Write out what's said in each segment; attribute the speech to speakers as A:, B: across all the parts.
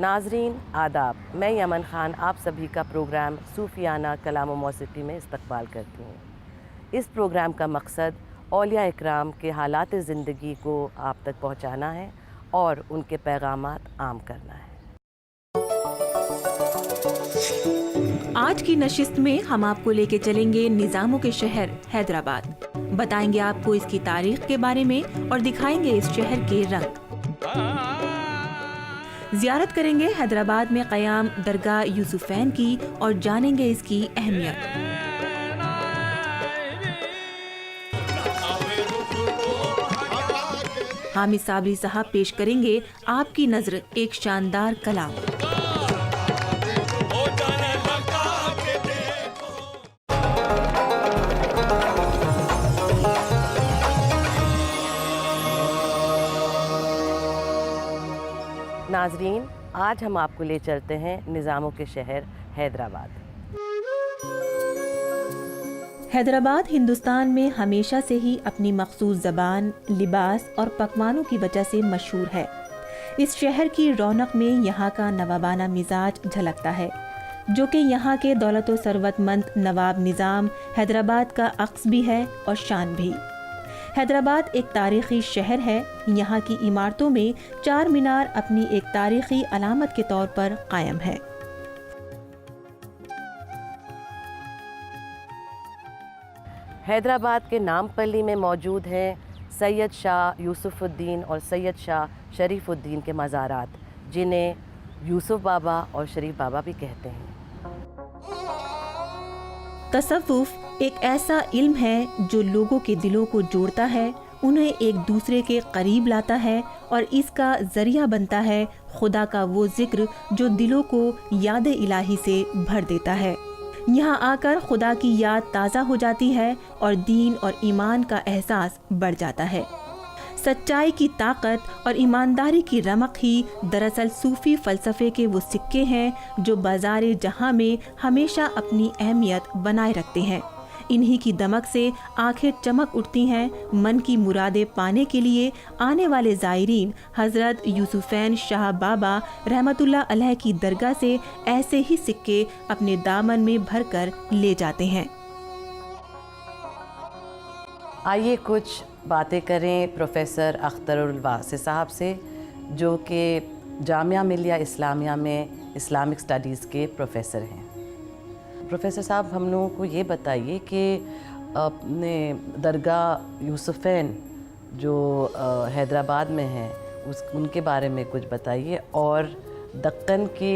A: नाजरीन आदाब, मैं यमन ख़ान आप सभी का प्रोग्राम सूफियाना कलाम व मौसीकी में इस्तकबाल करती हूँ। इस प्रोग्राम का मकसद औलिया इकराम के हालात ज़िंदगी को आप तक पहुँचाना है और उनके पैगामात आम करना है।
B: आज की नशिस्त में हम आपको लेके चलेंगे निज़ामों के शहर हैदराबाद। बताएंगे आपको इसकी तारीख के बारे में और दिखाएंगे इस शहर के रंग। जियारत करेंगे हैदराबाद में क़याम दरगाह यूसुफ़ैन की और जानेंगे इसकी अहमियत। हामिद साबरी साहब पेश करेंगे आपकी नज़र एक शानदार कलाम।
A: नाजरीन, आज हम आपको ले चलते हैं निज़ामों के शहर हैदराबाद।
B: हैदराबाद हिंदुस्तान में हमेशा से ही अपनी मखसूस ज़बान, लिबास और पकवानों की वजह से मशहूर है। इस शहर की रौनक में यहाँ का नवाबाना मिजाज झलकता है, जो कि यहाँ के दौलत व सरवतमंद नवाब निज़ाम हैदराबाद का अक्स भी है और शान भी। हैदराबाद एक तारीख़ी शहर है। यहाँ की इमारतों में चार मीनार अपनी एक तारीख़ी अलामत के तौर पर कायम है।
A: हैदराबाद के नामपल्ली में मौजूद हैं सैयद शाह यूसुफ़ुद्दीन और सैयद शाह शरीफ़ुद्दीन के मज़ारात, जिन्हें यूसुफ बाबा और शरीफ बाबा भी कहते हैं।
B: तसव्वुफ़ एक ऐसा इल्म है जो लोगों के दिलों को जोड़ता है, उन्हें एक दूसरे के करीब लाता है और इसका ज़रिया बनता है खुदा का वो जिक्र जो दिलों को याद इलाही से भर देता है। यहाँ आकर खुदा की याद ताज़ा हो जाती है और दीन और ईमान का एहसास बढ़ जाता है। सच्चाई की ताकत और ईमानदारी की रमक ही दरअसल सूफ़ी फ़लसफ़े के वो सिक्के हैं जो बाज़ार जहाँ में हमेशा अपनी अहमियत बनाए रखते हैं। इन्हीं की दमक से आंखें चमक उठती हैं। मन की मुरादें पाने के लिए आने वाले ज़ायरीन हज़रत यूसुफ़ैन शाह बाबा रहमतुल्लाह अलैह की दरगाह से ऐसे ही सिक्के अपने दामन में भरकर ले जाते हैं।
A: आइए कुछ बातें करें प्रोफ़ेसर अख्तरुल वासी साहब से, जो कि जामिया मिलिया इस्लामिया में इस्लामिक स्टडीज़ के प्रोफ़ेसर हैं। प्रोफ़ेसर साहब, हम लोगों को ये बताइए कि अपने दरगाह यूसुफ़ैन जो हैदराबाद में है उनके बारे में कुछ बताइए और दक्कन के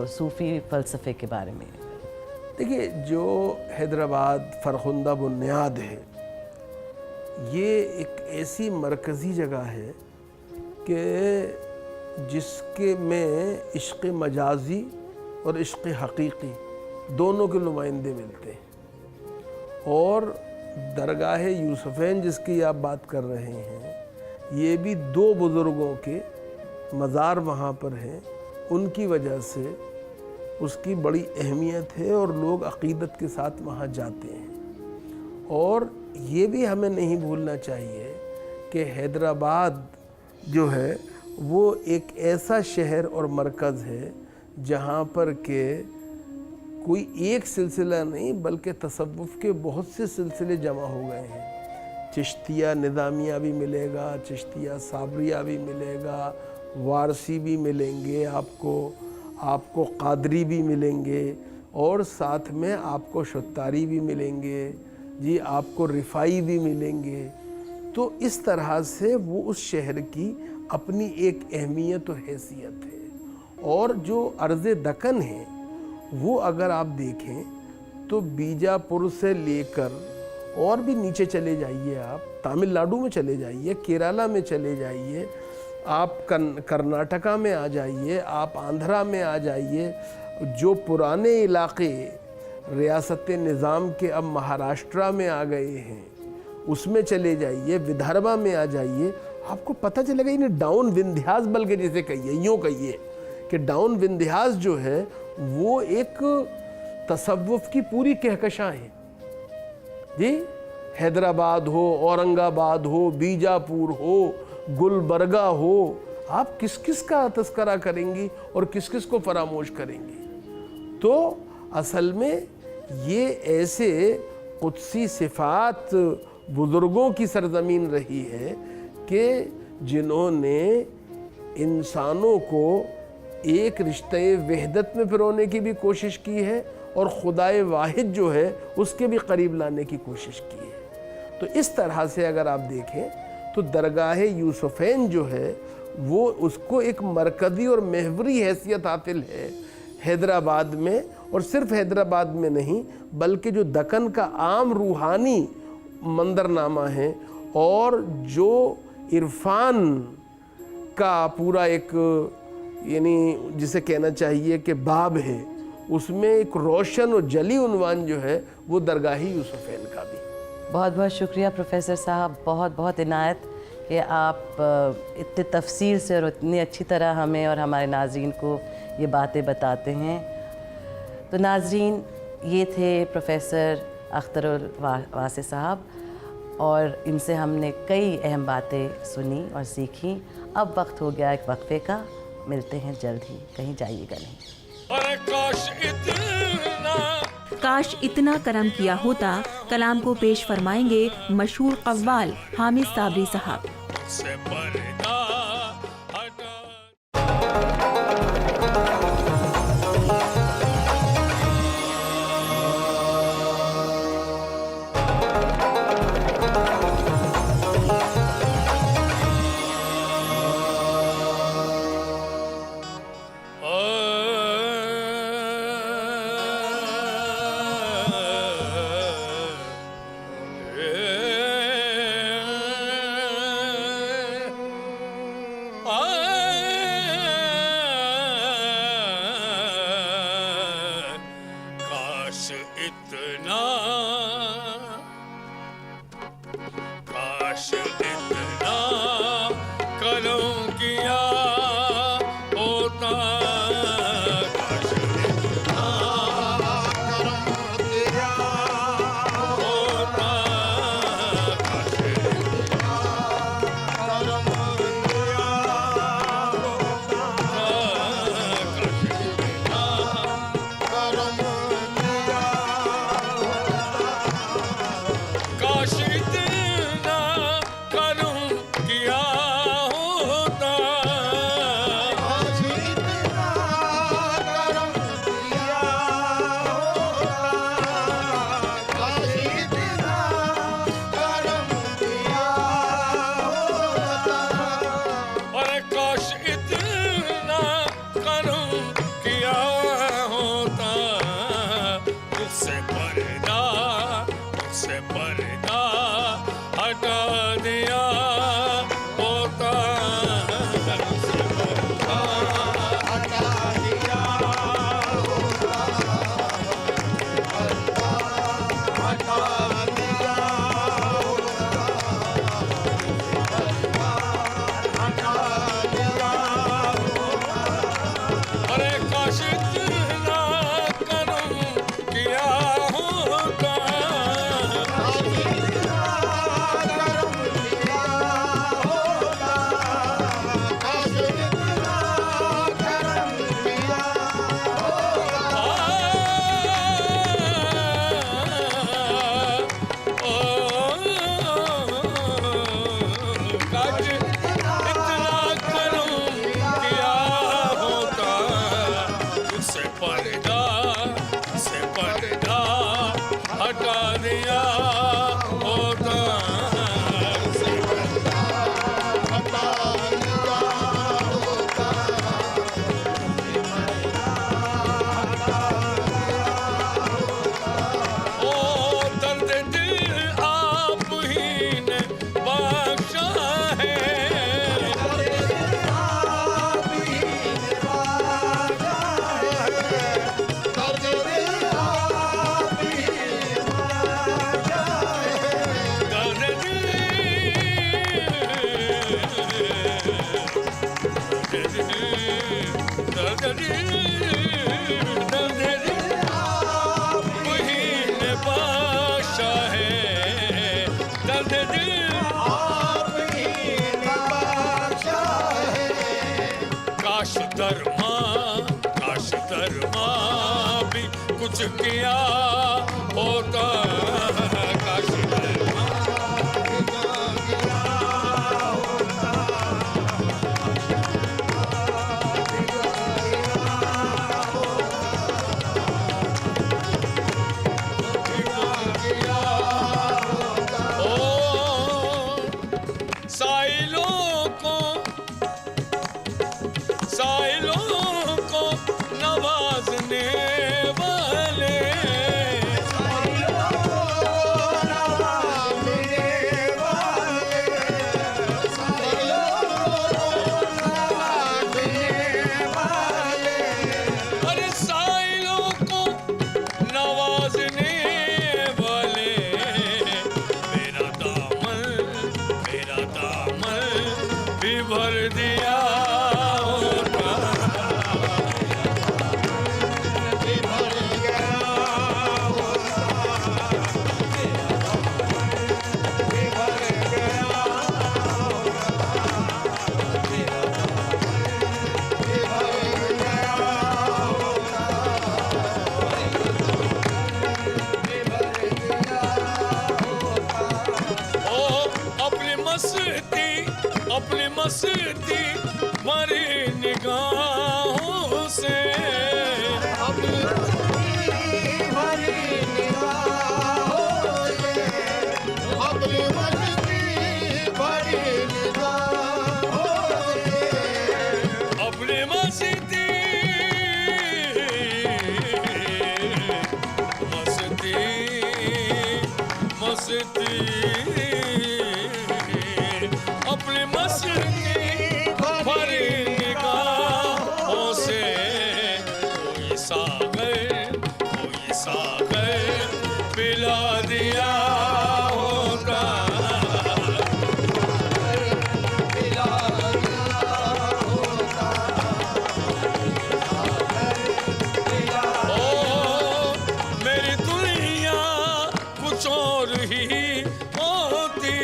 A: सूफ़ी फ़लसफ़े के बारे में।
C: देखिए, जो हैदराबाद फ़रखुंदा बुनियाद है, ये एक ऐसी मरकज़ी जगह है कि जिसके में इश्क़ मजाज़ी और इश्क़ हक़ीक़ी दोनों के नुमाइंदे मिलते हैं। और दरगाह यूसुफ़ैन जिसकी आप बात कर रहे हैं, ये भी दो बुज़ुर्गों के मज़ार वहाँ पर हैं। उनकी वजह से उसकी बड़ी अहमियत है और लोग अक़ीदत के साथ वहाँ जाते हैं। और ये भी हमें नहीं भूलना चाहिए कि हैदराबाद जो है वो एक ऐसा शहर और मरकज़ है जहाँ पर के कोई एक सिलसिला नहीं बल्कि तसव्वुफ़ के बहुत से सिलसिले जमा हो गए हैं। चिश्तिया निज़ामिया भी मिलेगा, चिश्तिया साबरिया भी मिलेगा, वारसी भी मिलेंगे आपको क़ादरी भी मिलेंगे और साथ में आपको शुत्तारी भी मिलेंगे जी, आपको रिफ़ाई भी मिलेंगे। तो इस तरह से वो उस शहर की अपनी एक अहमियत और हैसियत है। और जो अर्ज़ दक्कन है वो अगर आप देखें तो बीजापुर से लेकर और भी नीचे चले जाइए, आप तमिलनाडु में चले जाइए, केरला में चले जाइए, आप कर्नाटका में आ जाइए, आप आंध्रा में आ जाइए, जो पुराने इलाके रियासत निज़ाम के अब महाराष्ट्र में आ गए हैं उसमें चले जाइए, विदर्भा में आ जाइए, आपको पता चलेगा। इन्हें डाउन विंध्यास बल्कि जिसे कहिए, यूँ कहिए कि डाउन विंध्यास जो है वो एक तसव्वुफ़ की पूरी कहकशां है जी। हैदराबाद हो, औरंगाबाद हो, बीजापुर हो, गुलबर्गा हो, आप किस किस का तस्करा करेंगी और किस किस को फरामोश करेंगी। तो असल में ये ऐसे कुदसी सिफ़ात बुज़ुर्गों की सरज़मीन रही है कि जिन्होंने इंसानों को एक रिश्ते वहदत में पिरोने की भी कोशिश की है और खुदाए वाहिद जो है उसके भी करीब लाने की कोशिश की है। तो इस तरह से अगर आप देखें तो दरगाह यूसुफ़ैन जो है वो उसको एक मरकज़ी और महवरी हैसियत हासिल है हैदराबाद में, और सिर्फ हैदराबाद में नहीं बल्कि जो दक्कन का आम रूहानी मंदरनामा है और जो इरफान का पूरा एक यानी जिसे कहना चाहिए कि बाब है, उसमें एक रोशन और जली उन्वान जो है वो दरगाह यूसुफ़ैन का भी।
A: बहुत बहुत शुक्रिया प्रोफेसर साहब, बहुत बहुत इनायत कि आप इतने तफसील से और इतनी अच्छी तरह हमें और हमारे नाज़रीन को ये बातें बताते हैं। तो नाज़रीन, ये थे प्रोफेसर अख्तरुल वासी साहब और इनसे हमने कई अहम बातें सुनी और सीखी। अब वक्त हो गया एक वक्फे का, मिलते हैं जल्द ही, कहीं जाइएगा नहीं।
D: अरे
B: काश इतना करम किया होता। कलाम को पेश फरमाएंगे मशहूर कव्वाल हामिद साबरी साहब।
D: से पर्दा हटा काश इतना करूं किया होता, काश इतना करम किया होता, काश इतना करम किया होता, काश इतना करम किया होता, काश इतना करम किया होता, काश इतना करम किया होता, काश इतना करम किया होता, अरे काश इतना करम किया होता, तुझसे पर्दा हटा दिया होता, तुझसे पर्दा हटा दिया होता, हटा दिया होता, हटा दिया होता, अरे काश इतना करम किया होता, पर्दा हटा दिया होता, से पर्दा हटा दिया होता, ओ दर्द दिल आप ही ने बख्शा है, दर्द दिल आप ही ने बख्शा है, शर्मा भी कुछ किया होता काश साइलों को नवाजने वाले अरे साइलों को नवाजने वाले मेरा दामन भी भर दिया अपनी मस्ती मरी निगाहों से अपनी मस्ती अपनी मस्ती भरी निगाहों से कोई सागर पिला दिया होगा ओ मेरी दुनिया कुछ और ही होती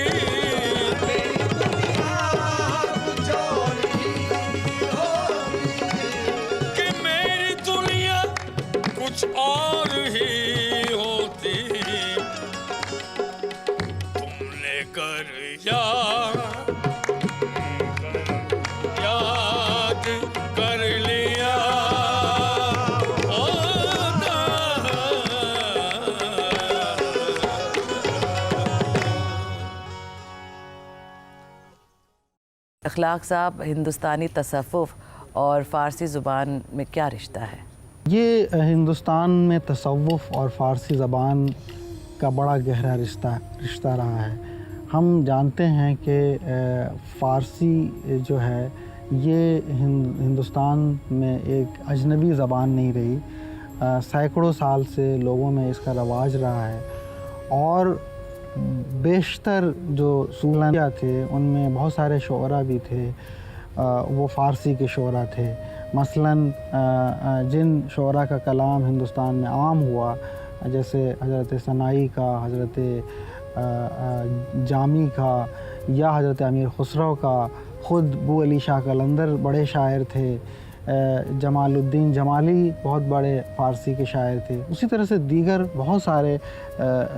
D: कुछ और ही होती तुमने कर याद कर लिया
A: अखलाक साहब, हिंदुस्तानी तसव्वुफ़ और फ़ारसी ज़ुबान में क्या रिश्ता है?
E: ये हिंदुस्तान में तसव्वुफ़ और फ़ारसी ज़बान का बड़ा गहरा रिश्ता रहा है। हम जानते हैं कि फ़ारसी जो है ये हिंदुस्तान में एक अजनबी ज़बान नहीं रही। सैकड़ों साल से लोगों में इसका रवाज रहा है और बेशतर जो सूफिया थे उनमें बहुत सारे शुअरा भी थे, वो फ़ारसी के शुअरा थे। मसलन जिन शुअरा का कलाम हिंदुस्तान में आम हुआ, जैसे हज़रत सनाई का, हज़रत जामी का या हज़रत अमीर खुसरो का, ख़ुद बू अली शाह कलंदर बड़े शायर थे, जमालुद्दीन जमाली बहुत बड़े फ़ारसी के शायर थे। उसी तरह से दीगर बहुत सारे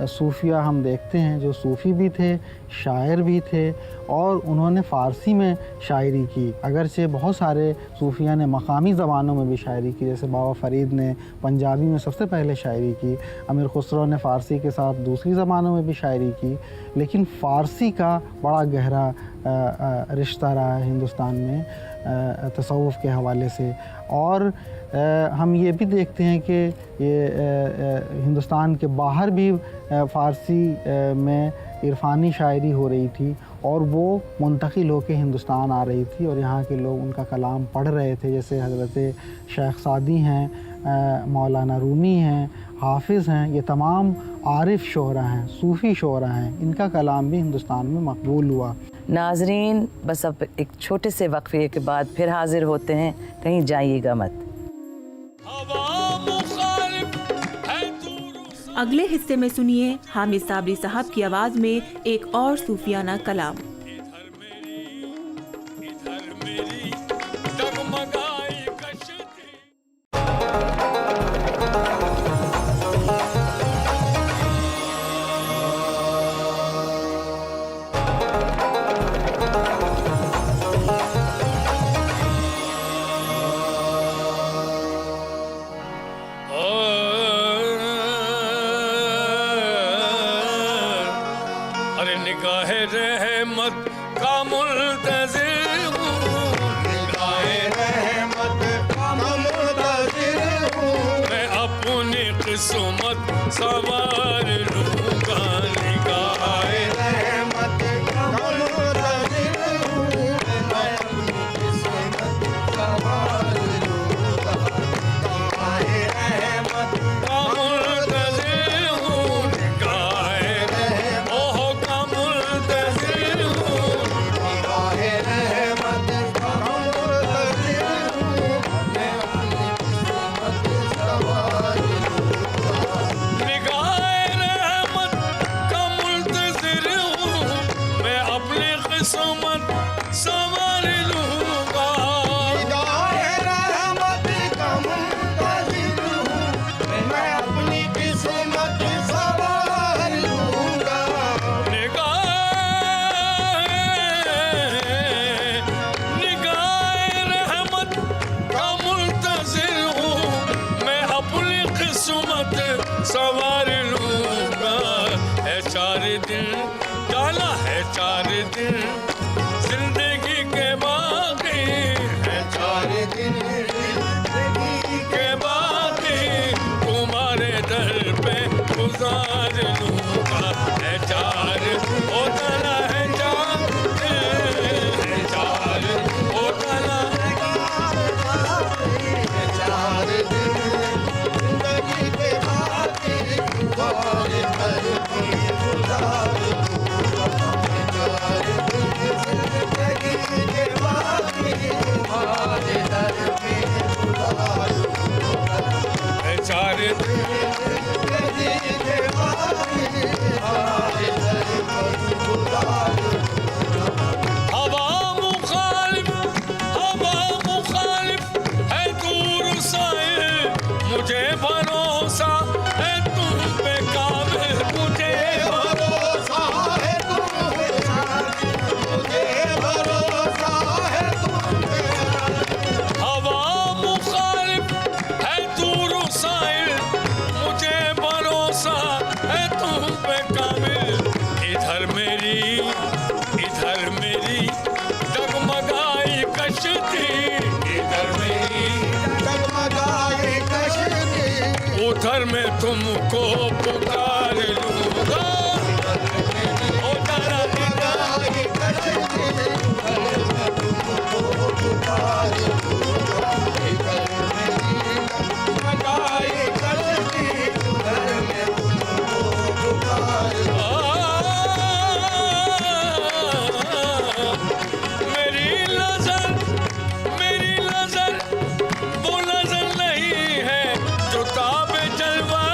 E: सूफिया हम देखते हैं जो सूफ़ी भी थे, शायर भी थे और उन्होंने फ़ारसी में शायरी की। अगरचे बहुत सारे सूफिया ने मकामी ज़बानों में भी शायरी की, जैसे बाबा फ़रीद ने पंजाबी में सबसे पहले शायरी की, अमीर खुसरो ने फ़ारसी के साथ दूसरी ज़बानों में भी शायरी की। लेकिन फ़ारसी का बड़ा गहरा रिश्ता रहा है हिंदुस्तान में तसव्वुफ़ के हवाले से। और हम ये भी देखते हैं कि ये हिंदुस्तान के बाहर भी फ़ारसी में इरफ़ानी शायरी हो रही थी और वो मुंतकिल होकर हिंदुस्तान आ रही थी और यहाँ के लोग उनका कलाम पढ़ रहे थे। जैसे हज़रत शेख सादी हैं, मौलाना रूमी हैं, हाफिज़ हैं, ये तमाम आरिफ शोहरा हैं, सूफ़ी शोहरा हैं, इनका कलाम भी हिंदुस्तान में मकबूल हुआ।
A: नाजरीन, बस अब एक छोटे से वक्फे के बाद फिर हाजिर होते हैं, कहीं जाइएगा मत।
B: अगले हिस्से में सुनिए हामिद साबरी साहब की आवाज़ में एक और सूफियाना कलाम।
D: इधर मेरी डगमगाई कश्ती निगाह रहमत का मुल्तज़िर हूँ, निगाह रहमत का मुल्तज़िर हूँ, मैं अपनी किस्मत संवार लूँगा, निगाह रहमत का मुल्तज़िर हूँ, मैं अपनी किस्मत संवार लूँगा, निगाह रहमत का मुल्तज़िर हूँ, निगाह ओह का मुल्तज़िर हूँ, निगाह रहमत का मुल्तज़िर हूँ, मैं अपनी किस्मत संवार लूँगा, निगाह रहमत का मुल्तज़िर हूँ, मैं अपनी किस्मत संवार लूँगा, निगाह रहमत का मुल्तज़िर हूँ, मैं अपनी किस्मत संवार लूँगा, निगाह रहमत का मुल्तज़िर हूँ, मैं अपनी किस्मत संवार लूँगा, है 4 दिन डाला है 4 दिन जिंदगी के बाकी, है 4 दिन जिंदगी के बाकी तुम्हारे दर पे गुजार लूँगा, है 4 ओ डाला है 4 है 4 ओ डाला है 4 दिन जिंदगी के बाकी तुम्हारे दर पे गुजार लूँगा, है 4 दिन जिंदगी के बाकी तुम्हारे दर पे गुजार लूँगा, है 4 दिन जिंदगी के बाकी तुम्हारे दर पे गुजार लूँगा, हवा मुखालिफ है दूर साए, मुझे भरोसा है तुम पे काबिल, मुझे भरोसा है तुम पे काबिल, मुझे भरोसा है तुम पे काबिल, हवा मुखालिफ है दूर साए, मुझे भरोसा है तुम पे काबिल, इधर मेरी डगमगाई कश्ती, इधर मेरी डगमगाई कश्ती, उधर मैं तुमको पुकार लूँगा, उधर डगमगाई कश्ती, उधर मैं तुमको पुकार लूँगा, इधर मेरी डगमगाई कश्ती, उधर मैं तुमको पुकार लूँगा, मेरी नजर वो नजर नहीं है जो ताबे जलवा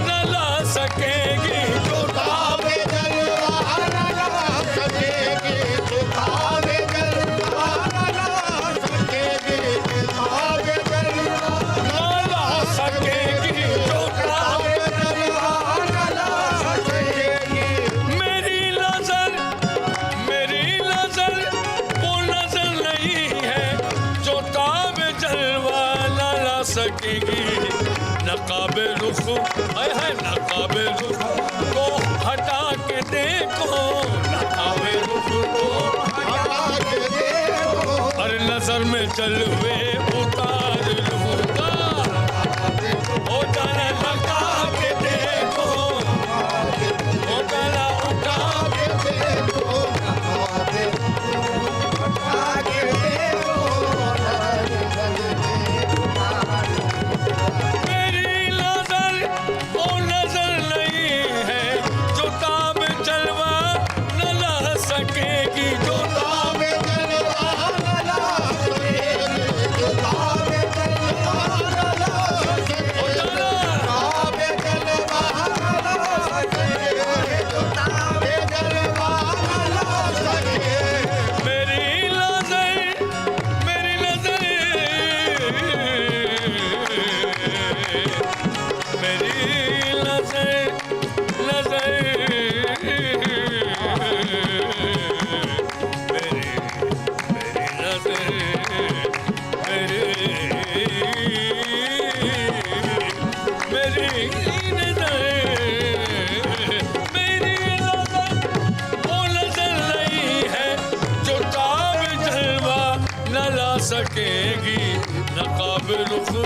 D: न ला सकेगी, जो ताबे जलवा न ला सकेगी, जो ताबे जलवा न ला सकेगी, जो ताबे जलवा न ला सकेगी, जो ताबे जलवा न ला सकेगी, मेरी नजर वो नजर नहीं है जो ताबे जलवा न ला सकेगी, नकाबे रुख है नकाबे रुख को हटा के देखो, नकाबे रुख को हटा के देखो, हर नजर में जलवे उतार लूँगा, ओ जाना लगा के देखो, ओ जाना उठा के देखो, उठा के देखो, मेरी नजर वो नजर नहीं है जो ताबे जलवा न ला सकेगी, जो ताबे जलवा न ला सकेगी, सकेगी। नकाब रुख को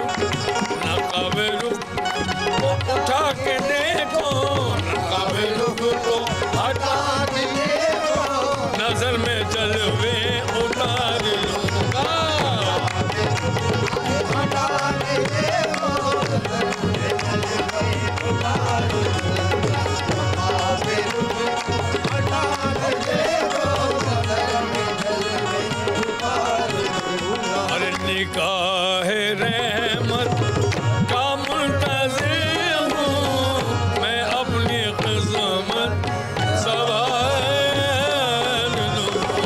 D: उठा के देखो, नकाब रुख को हटा के देखो, नजर में जलवे उतार लूंगा। अरे निगाह रहमत का मुंतज़िर हूँ मैं, अपनी क़िस्मत सवार लूँगा।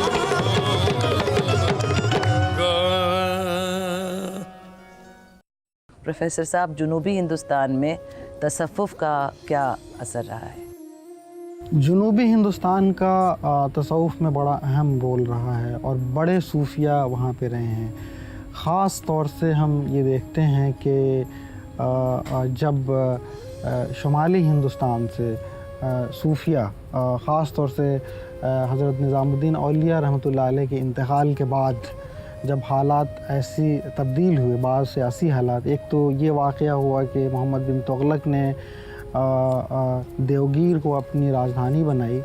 A: प्रोफेसर साहब, जुनूबी हिंदुस्तान में तसव्वुफ़ का क्या असर रहा है?
E: जुनूबी हिंदुस्तान का तसव्वुफ़ में बड़ा अहम रोल रहा है और बड़े सूफिया वहाँ पे रहे हैं। ख़ास तौर से हम ये देखते हैं कि जब शुमाली हिंदुस्तान से सूफिया, ख़ास तौर से हज़रत निज़ामुद्दीन औलिया रहमतुल्लाह अलैह के इंतकाल के बाद जब हालात ऐसी तब्दील हुए, बाद सियासी हालात, एक तो ये वाक़या हुआ कि मोहम्मद बिन तुग़लक ने देवगीर को अपनी राजधानी बनाई,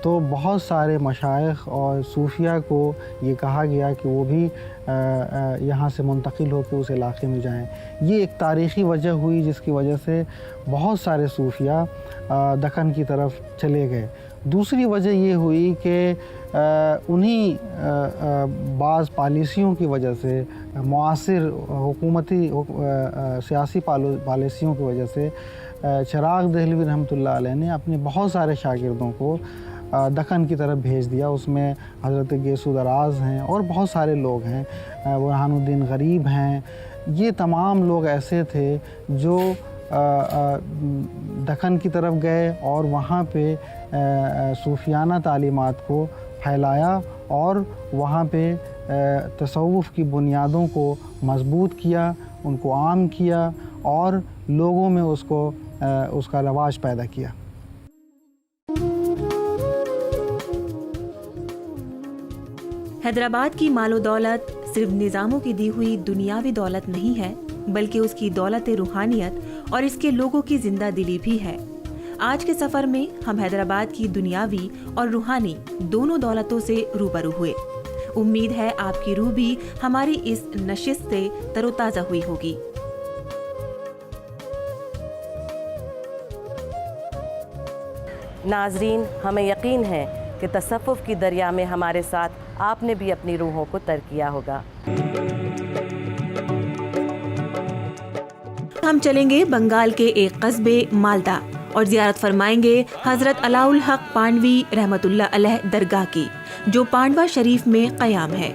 E: तो बहुत सारे मशाइख और सूफिया को ये कहा गया कि वो भी यहाँ से मुंतकिल होकर उस इलाके में जाएं। ये एक तारीख़ी वजह हुई जिसकी वजह से बहुत सारे सूफिया दक्कन की तरफ चले गए। दूसरी वजह ये हुई कि उन्हीं बाज़ पॉलिसियों की वजह से, मुआसिर हुकूमती सियासी पॉलिसियों की वजह से चिराग दहलवी रहमतुल्लाह अलैह ने अपने बहुत सारे शागिर्दों को दक्कन की तरफ भेज दिया। उसमें हज़रत गैसू दराज हैं और बहुत सारे लोग हैं, बुरहानुद्दीन गरीब हैं। ये तमाम लोग ऐसे थे जो दक्कन की तरफ गए और वहाँ पे सूफियाना तालीमात को फैलाया और वहाँ पे तसव्वुफ़ की बुनियादों को मज़बूत किया, उनको आम किया और लोगों में उसका रवाज पैदा किया।
B: हैदराबाद की मालो दौलत सिर्फ निज़ामों की दी हुई दुनियावी दौलत नहीं है, बल्कि उसकी दौलत रूहानियत और इसके लोगों की जिंदा दिली भी है। आज के सफर में हम हैदराबाद की दुनियावी और रूहानी दोनों दौलतों से रूबरू हुए। उम्मीद है आपकी रूह भी हमारी इस नशिस्त से तरोताज़ा हुई होगी।
A: नाजरीन, हमें यकीन है कि तसव्वुफ़ की दरिया में हमारे साथ आपने भी अपनी रूहों को तर किया होगा।
B: हम चलेंगे बंगाल के एक कस्बे मालदा और ज़ियारत फरमाएंगे हज़रत अलाउल हक पांडवी रहमतुल्लाह अलैह दरगाह की, जो पांडवा शरीफ में क़याम है।